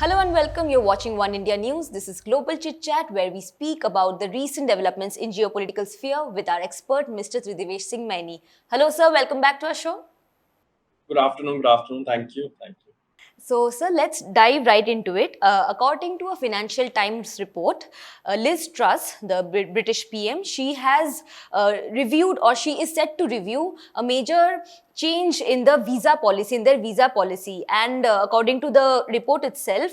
Hello and welcome. You're watching One India News. This is Global Chit Chat, where we speak about the recent developments in geopolitical sphere with our expert, Mr. Tridivesh Singh Maini. Hello, sir. Welcome back to our show. Good afternoon. Good afternoon. Thank you. Thank you. So, sir, let's dive right into it. According to a Financial Times report, Liz Truss, the British PM, she has reviewed or she is set to review a major change in the visa policy, in their visa policy. And according to the report itself,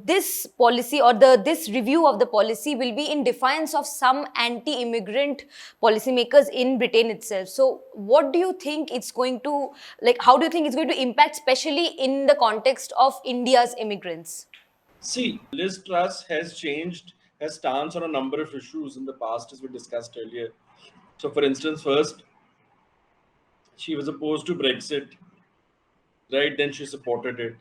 this policy or this review of the policy will be in defiance of some anti-immigrant policymakers in Britain itself. So, what do you think it's going to how do you think it's going to impact, especially in the context of India's immigrants? See, Liz Truss has changed her stance on a number of issues in the past, as we discussed earlier. So, for instance, first, she was opposed to Brexit, right? Then she supported it.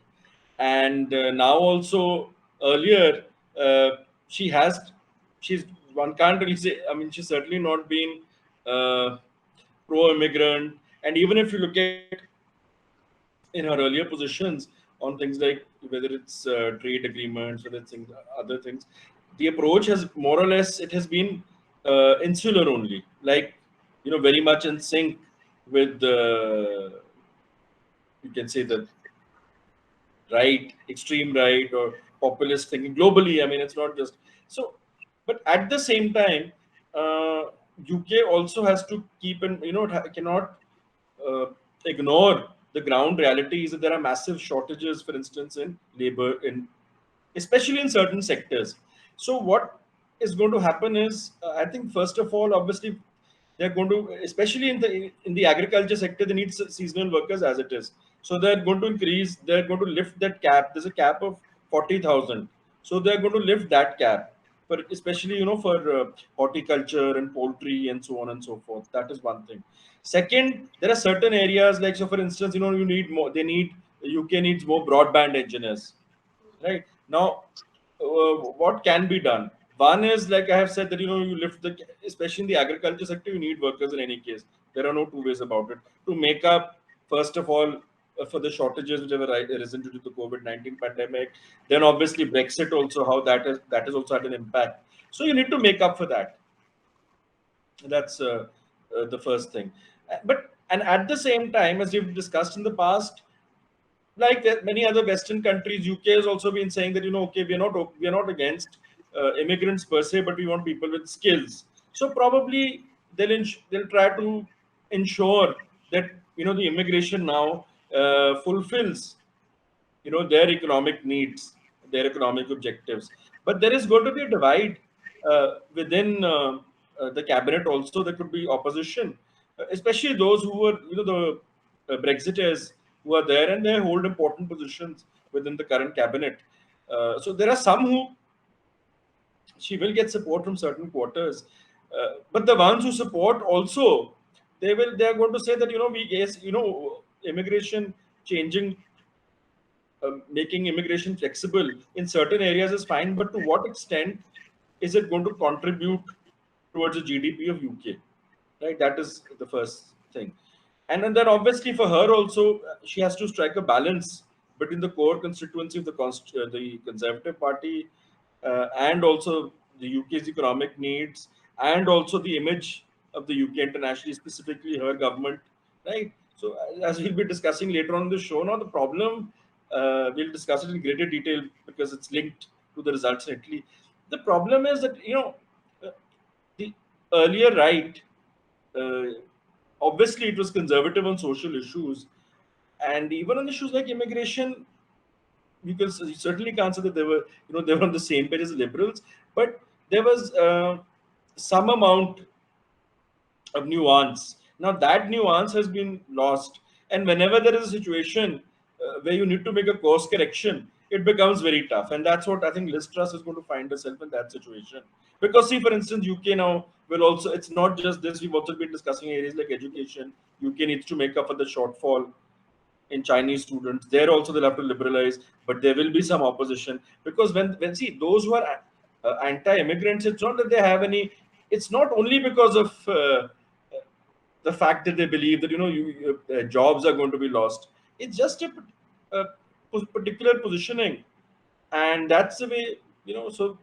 And now, also, earlier, uh, she has, she's, one can't really say, I mean, she's certainly not been pro immigrant. And even if you look at in her earlier positions on things like whether it's trade agreements, whether it's other things, the approach has more or less it has been insular only, like very much in sync with the you can say the right, extreme right, or populist thinking globally. I mean, it's not just so, but at the same time, UK also has to keep in it cannot uh, ignore the ground reality is that there are massive shortages, for instance, in labor, in especially in certain sectors. So what is going to happen is, I think, first of all, obviously, they're going to, especially in the agriculture sector, they need seasonal workers as it is. So they're going to increase. They're going to lift that cap. There's a cap of 40,000. So they're going to lift that cap, for especially for horticulture and poultry and so on and so forth. That is one thing. Second, there are certain areas like, so for instance, you need more. They need UK needs more broadband engineers, right? Now, what can be done? One is, like I have said, that you lift the, especially in the agriculture sector, you need workers in any case. There are no two ways about it. To make up, first of all, for the shortages which have arisen due to the COVID-19 pandemic, then obviously Brexit also, how that has also had an impact. So you need to make up for that. That's the first thing. But and at the same time, as we've discussed in the past, like many other Western countries, UK has also been saying that okay, we are not against immigrants per se, but we want people with skills. So probably they'll try to ensure that the immigration now fulfills their economic needs, their economic objectives. But there is going to be a divide within the cabinet also. There could be opposition, especially those who were the Brexiters who are there, and they hold important positions within the current cabinet. So there are some who she will get support from certain quarters, but the ones who support also, they are going to say that we guess immigration changing, making immigration flexible in certain areas is fine, but to what extent is it going to contribute towards the GDP of UK? Right, that is the first thing. And then obviously for her also, she has to strike a balance between the core constituency of the Conservative Party, and also the UK's economic needs, and also the image of the UK internationally, specifically her government, right? So as we'll be discussing later on in the show, now the problem, we'll discuss it in greater detail because it's linked to the results in Italy. The problem is that uh, the earlier right, uh, obviously it was conservative on social issues, and even on issues like immigration, you certainly can't say that they were on the same page as the liberals, but there was some amount of nuance. Now that nuance has been lost, and whenever there is a situation where you need to make a course correction, it becomes very tough, and that's what I think Liz Truss is going to find herself in that situation. Because see, for instance, UK now will also. It's not just this. We've also been discussing areas like education. UK needs to make up for the shortfall in Chinese students. There also they'll have to liberalize, but there will be some opposition because when see those who are anti-immigrants, it's not that they have any. It's not only because of the fact that they believe that jobs are going to be lost. It's just a particular positioning and that's the way, so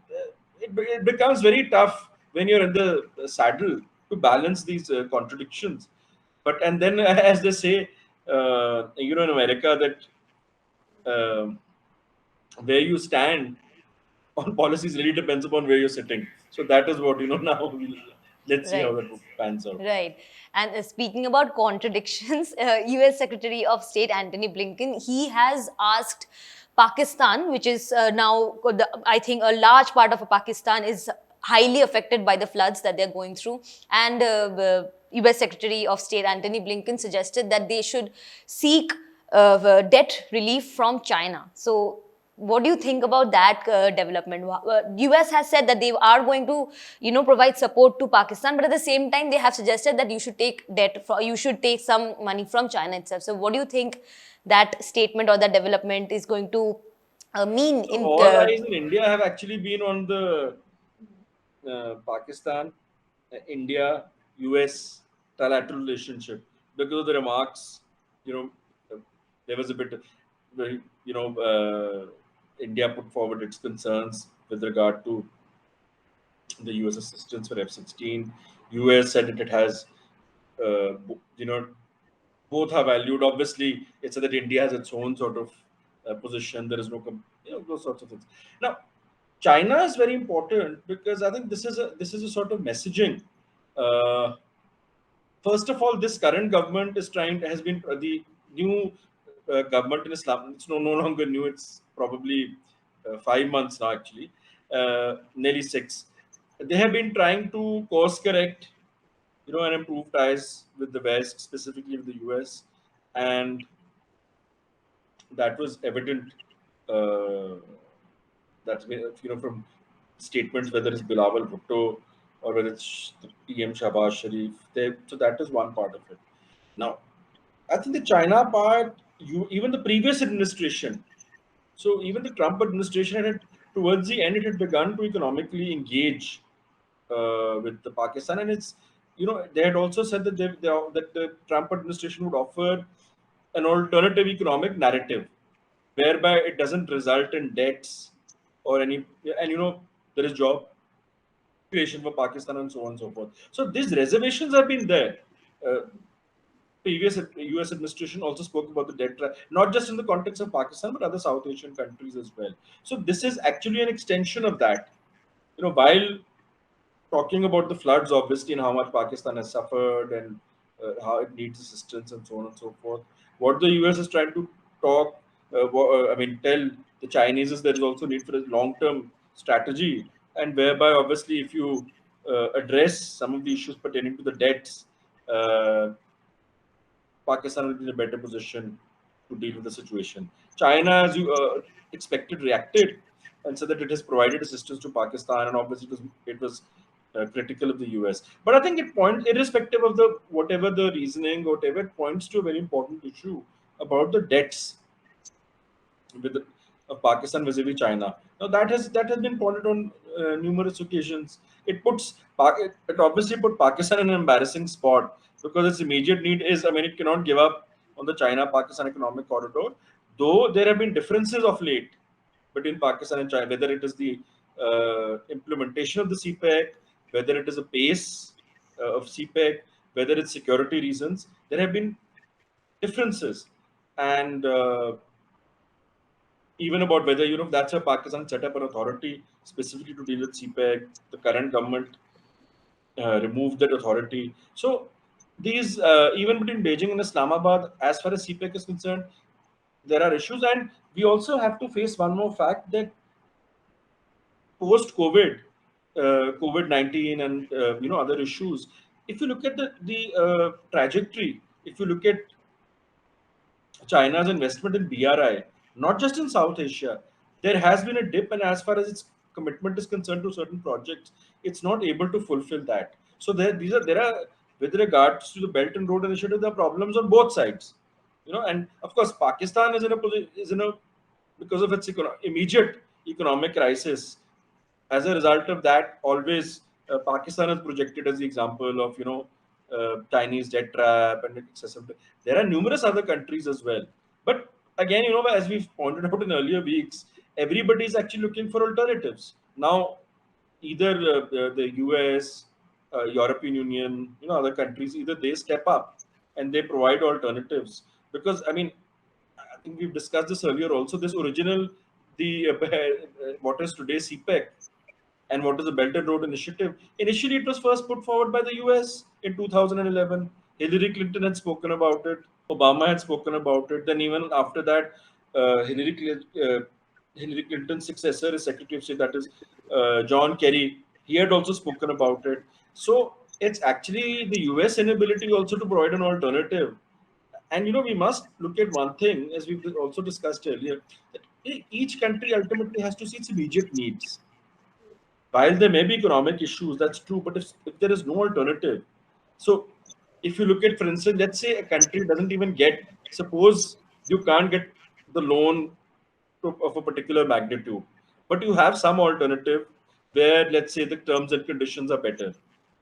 it becomes very tough when you're in the saddle to balance these contradictions. But and then as they say, in America, that where you stand on policies really depends upon where you're sitting. So that is what, now let's see how Right. that pans out. Right. And speaking about contradictions, US Secretary of State Antony Blinken, he has asked Pakistan, which is now, I think, a large part of Pakistan is highly affected by the floods that they're going through. And the US Secretary of State Antony Blinken suggested that they should seek debt relief from China. So what do you think about that development? US has said that they are going to, provide support to Pakistan, but at the same time, they have suggested that you should take you should take some money from China itself. So, what do you think that statement or that development is going to mean So in? all eyes in India have actually been on the Pakistan, India, US trilateral relationship because of the remarks. You know, there was a bit, India put forward its concerns with regard to the US assistance for F-16. US said that it has, both are valued. Obviously, it's that India has its own sort of position. There is no, those sorts of things. Now, China is very important because I think this is a sort of messaging. Uh, First of all, this current government has been the new government in Islam. It's no longer new. It's probably 5 months now, actually, nearly 6. They have been trying to course correct, and improve ties with the West, specifically with the US, and that was evident. Uh, from statements, whether it's Bilawal Bhutto or whether it's the PM Shahbaz Sharif. So that is one part of it. Now, I think the China part, even the previous administration, so even the Trump administration towards the end, it had begun to economically engage with the Pakistan, and they had also said that that the Trump administration would offer an alternative economic narrative whereby it doesn't result in debts or any, and there is job creation for Pakistan and so on and so forth. So these reservations have been there. Uh, Previous US administration also spoke about the debt trap, not just in the context of Pakistan, but other South Asian countries as well. So this is actually an extension of that. While talking about the floods, obviously, and how much Pakistan has suffered and how it needs assistance and so on and so forth. What the US is trying to tell the Chinese is there is also need for a long-term strategy, and whereby obviously if you address some of the issues pertaining to the debts, uh, Pakistan will be in a better position to deal with the situation. China, as you expected, reacted and said that it has provided assistance to Pakistan, and obviously it was critical of the US. But I think it points, irrespective of the whatever the reasoning, whatever, it points to a very important issue about the debts with of Pakistan vis-a-vis China. Now that has been pointed on numerous occasions. It obviously put Pakistan in an embarrassing spot because its immediate need is, it cannot give up on the China-Pakistan economic corridor. Though there have been differences of late between Pakistan and China, whether it is the implementation of the CPEC, whether it is a pace of CPEC, whether it's security reasons, there have been differences, and even about whether that's why Pakistan set up an authority specifically to deal with CPEC. The current government removed that authority. So these even between Beijing and Islamabad, as far as CPEC is concerned, there are issues, and we also have to face one more fact that post COVID, COVID-19, and other issues. If you look at the trajectory, if you look at China's investment in BRI, not just in South Asia, there has been a dip, and as far as its commitment is concerned to certain projects, it's not able to fulfill that. So there are, with regards to the Belt and Road Initiative, there are problems on both sides. And of course, Pakistan is in a because of its immediate economic crisis. As a result of that, always Pakistan is projected as the example of Chinese debt trap and excessive. There are numerous other countries as well, but again, as we've pointed out in earlier weeks, everybody is actually looking for alternatives now. Either the US, European Union, other countries, either they step up and they provide alternatives. Because I mean, I think we've discussed this earlier also. This original, the what is today CPEC, and what is the Belt and Road Initiative? Initially, it was first put forward by the US in 2011. Hillary Clinton had spoken about it. Obama had spoken about it. Then even after that, Hillary Clinton's successor is Secretary of State, that is John Kerry. He had also spoken about it. So it's actually the US inability also to provide an alternative. And we must look at one thing, as we've also discussed earlier, that each country ultimately has to see its immediate needs. While there may be economic issues, that's true, but if there is no alternative, so if you look at, for instance, let's say a country doesn't even get, suppose you can't get the loan of a particular magnitude, but you have some alternative where, let's say, the terms and conditions are better.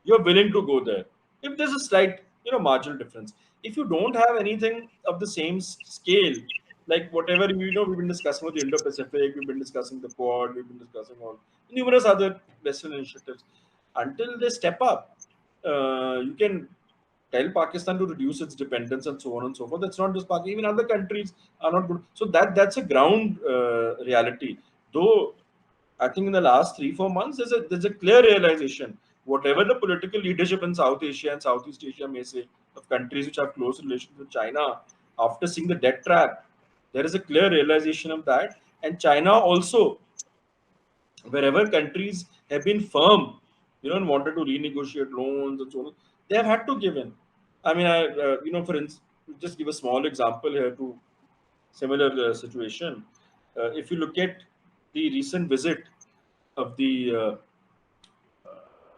You're willing to go there. If there's a slight, marginal difference. If you don't have anything of the same scale, like whatever, we've been discussing with the Indo-Pacific, we've been discussing the Quad, we've been discussing all numerous other Western initiatives. Until they step up, you can tell Pakistan to reduce its dependence and so on and so forth. That's not just Pakistan. Even other countries are not good. So that's a ground reality. Though I think in the last 3-4 months, there's a clear realization. Whatever the political leadership in South Asia and Southeast Asia may say, of countries which have close relations with China, after seeing the debt trap, there is a clear realization of that. And China also, wherever countries have been firm, and wanted to renegotiate loans and so on, they have had to give in. I mean, for instance, just give a small example here to similar situation. If you look at the recent visit of the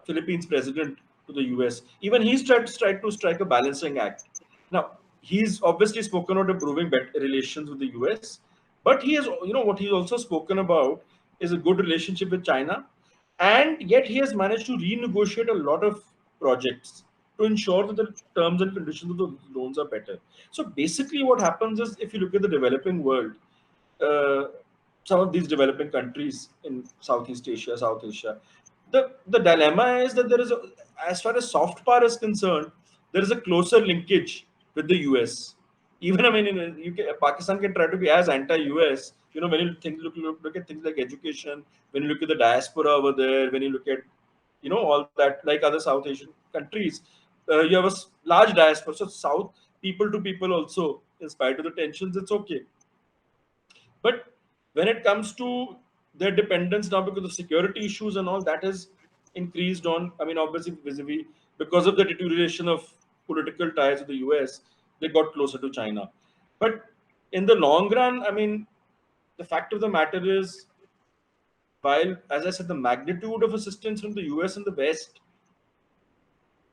Philippines president to the US, even he's tried to strike a balancing act. Now, he's obviously spoken about improving better relations with the US, but he has, what he's also spoken about is a good relationship with China, and yet he has managed to renegotiate a lot of projects to ensure that the terms and conditions of the loans are better. So basically, what happens is, if you look at the developing world, uh, some of these developing countries in Southeast Asia, South Asia, the dilemma is that as far as soft power is concerned, there is a closer linkage with the US. Even I mean, Pakistan can try to be as anti-US. When you look at things like education, when you look at the diaspora over there, when you look at all that, like other South Asian countries, you have a large diaspora. So South people to people also, in spite of the tensions, it's okay. But when it comes to their dependence now, because of security issues and all, that has increased on, I mean, obviously, vis-a-vis, because of the deterioration of political ties with the US, they got closer to China. But in the long run, I mean, the fact of the matter is, while, as I said, the magnitude of assistance from the US and the West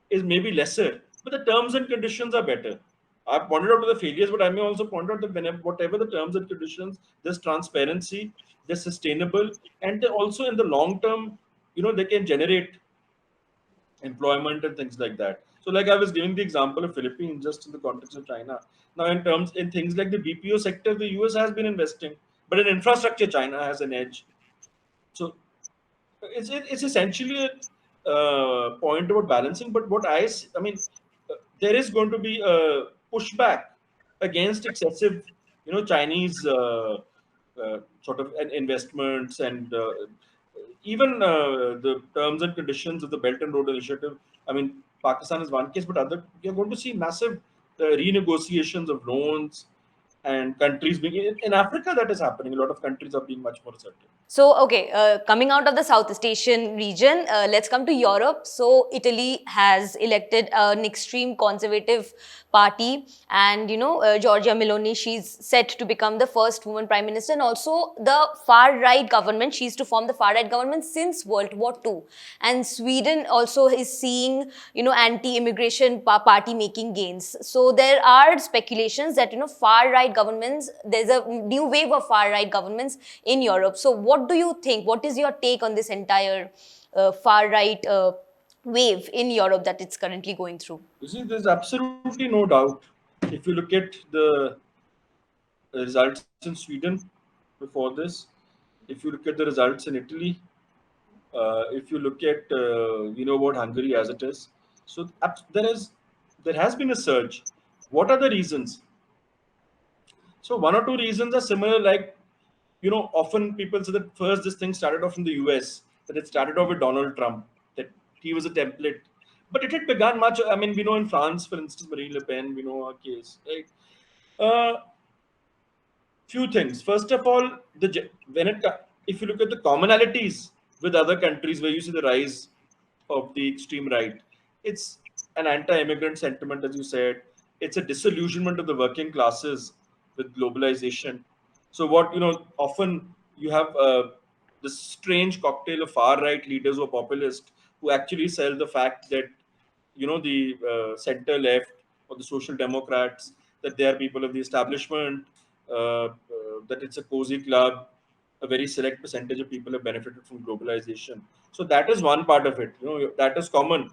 is maybe lesser, but the terms and conditions are better. I pointed out to the failures, but I may also point out that whatever the terms and conditions, there's transparency, they're sustainable, and they're also in the long term, they can generate employment and things like that. So, like I was giving the example of Philippines just in the context of China. Now, in things like the BPO sector, the US has been investing, but in infrastructure, China has an edge. So it's essentially a point about balancing. But I mean, there is going to be a pushback against excessive, Chinese sort of investments, and even the terms and conditions of the Belt and Road Initiative. I mean, Pakistan is one case, but you're going to see massive renegotiations of loans, and countries being in Africa, that is happening. A lot of countries are being much more assertive. So, okay, coming out of the Southeast Asian region, let's come to Europe. So, Italy has elected an extreme conservative party, and Giorgia Meloni, she's set to become the first woman prime minister, and also the far right government. She's to form the far right government since World War II. And Sweden also is seeing, anti-immigration party making gains. So, there are speculations that, far right governments, there's a new wave of far right governments in Europe. So, what do you think? What is your take on this entire far right wave in Europe that it's currently going through? You see, there's absolutely no doubt. If you look at the results in Sweden before this, If you look at the results in Italy, if you look at about Hungary as it is, so there has been a surge. What are the reasons? So one or two reasons are similar. Like, often people say that first this thing started off in the US, that it started off with Donald Trump, that he was a template. But it had begun much. I mean, we know in France, for instance, Marine Le Pen, we know her case, right? Few things. First of all, if you look at the commonalities with other countries where you see the rise of the extreme right, it's an anti-immigrant sentiment, as you said. It's a disillusionment of the working classes with globalization. So what often you have this strange cocktail of far right leaders who are populist, who actually sell the fact that the center left or the social democrats, that they are people of the establishment, that it's a cozy club, a very select percentage of people have benefited from globalization. So that is one part of it, that is common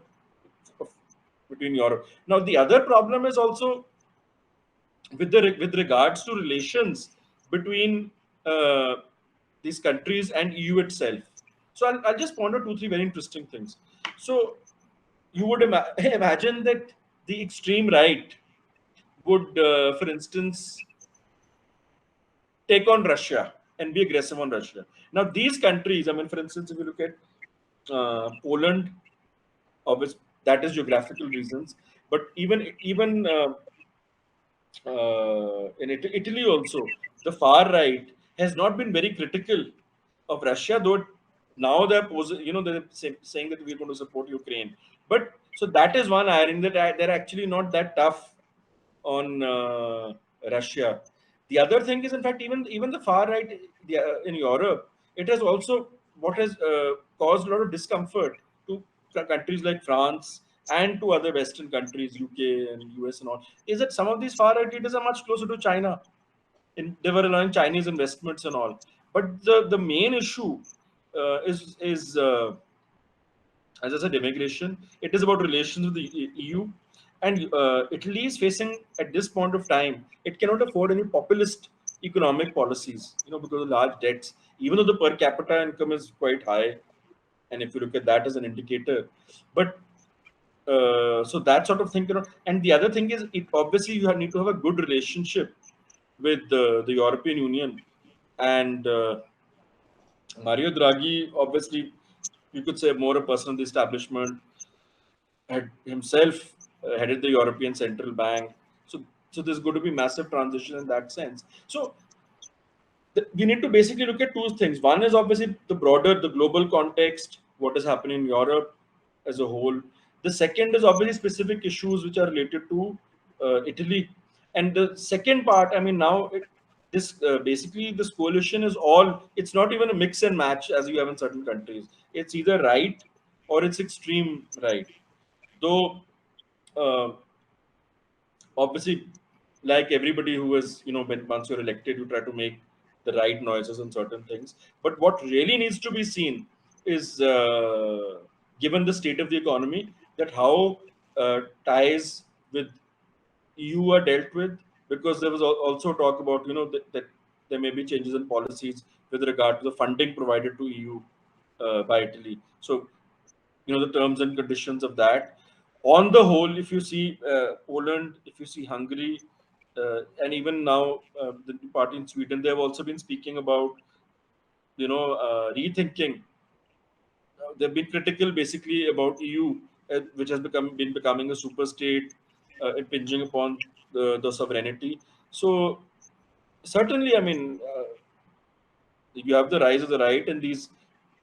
between Europe. Now the other problem is also with regards to relations between uh, these countries and EU itself. So I'll just point out two three very interesting things. So you would imagine that the extreme right would, for instance, take on Russia and be aggressive on Russia. Now, these countries, I mean, for instance, if you look at Poland, obviously that is geographical reasons, but even in Italy also, the far right has not been very critical of Russia, though now they're saying that we're going to support Ukraine. But so that is one irony, that they're actually not that tough on Russia. The other thing is, in fact, even the far right, in Europe, it has also what has caused a lot of discomfort to countries like France and to other Western countries, UK and US and all, is that some of these far right leaders are much closer to China. They were allowing Chinese investments and all. But the main issue is as I said, immigration. It is about relations with the EU, and Italy is facing at this point of time. It cannot afford any populist economic policies, because of large debts. Even though the per capita income is quite high, and if you look at that as an indicator, but so that sort of thing, And the other thing is, it obviously need to have a good relationship with the European Union, and Mario Draghi, obviously, you could say more a person of the establishment, had himself headed the European Central Bank. So there's going to be massive transition in that sense. So we need to basically look at two things. One is obviously the global context, what is happening in Europe as a whole. The second is obviously specific issues which are related to Italy. And the second part, I mean, now this basically this coalition is all. It's not even a mix and match as you have in certain countries. It's either right or it's extreme right. Though uh, obviously, like everybody who is, when once you're elected, you try to make the right noises on certain things. But what really needs to be seen is, given the state of the economy, that how ties with EU are dealt with, because there was also talk about, that there may be changes in policies with regard to the funding provided to EU by Italy. So the terms and conditions of that. On the whole, if you see Poland, if you see Hungary, and even now the party in Sweden, they have also been speaking about rethinking. They've been critical basically about EU, which has been becoming a super state, impinging upon the sovereignty. So certainly, I mean, you have the rise of the right, and these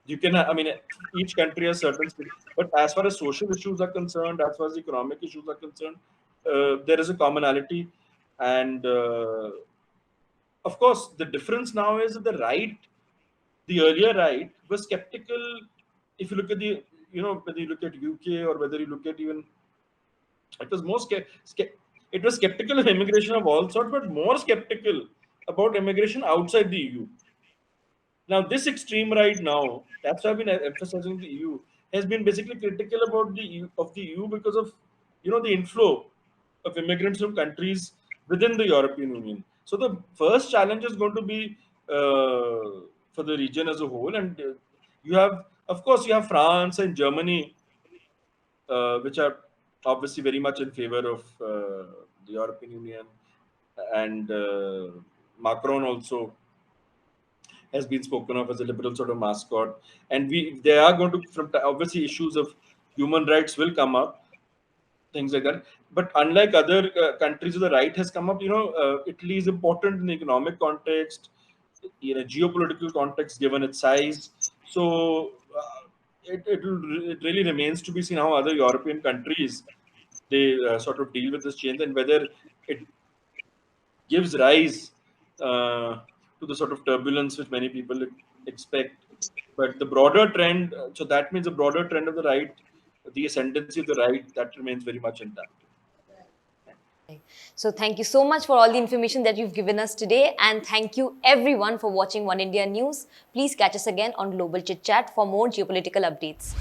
you can I mean, each country has certain but as far as social issues are concerned, as far as economic issues are concerned, there is a commonality. And of course the difference now is that the earlier right was skeptical. If you look at whether you look at UK or whether you look at even, it was more it was skeptical of immigration of all sorts, but more skeptical about immigration outside the EU. Now, this extreme right now, that's why I've been emphasizing the EU, has been basically critical about the EU because of the inflow of immigrants from countries within the European Union. So the first challenge is going to be, for the region as a whole. And you have, of course, you have France and Germany, which are obviously very much in favor of the European Union, and Macron also has been spoken of as a liberal sort of mascot. And they are going to, obviously, issues of human rights will come up, things like that. But unlike other countries where the right has come up, Italy is important in the economic context, geopolitical context, given its size. So it really remains to be seen how other European countries, they sort of deal with this change, and whether it gives rise to the sort of turbulence which many people expect. But the broader trend, so that means the broader trend of the right, the ascendancy of the right, that remains very much intact. So thank you so much for all the information that you've given us today, and thank you everyone for watching One India News. Please catch us again on Global Chit Chat for more geopolitical updates.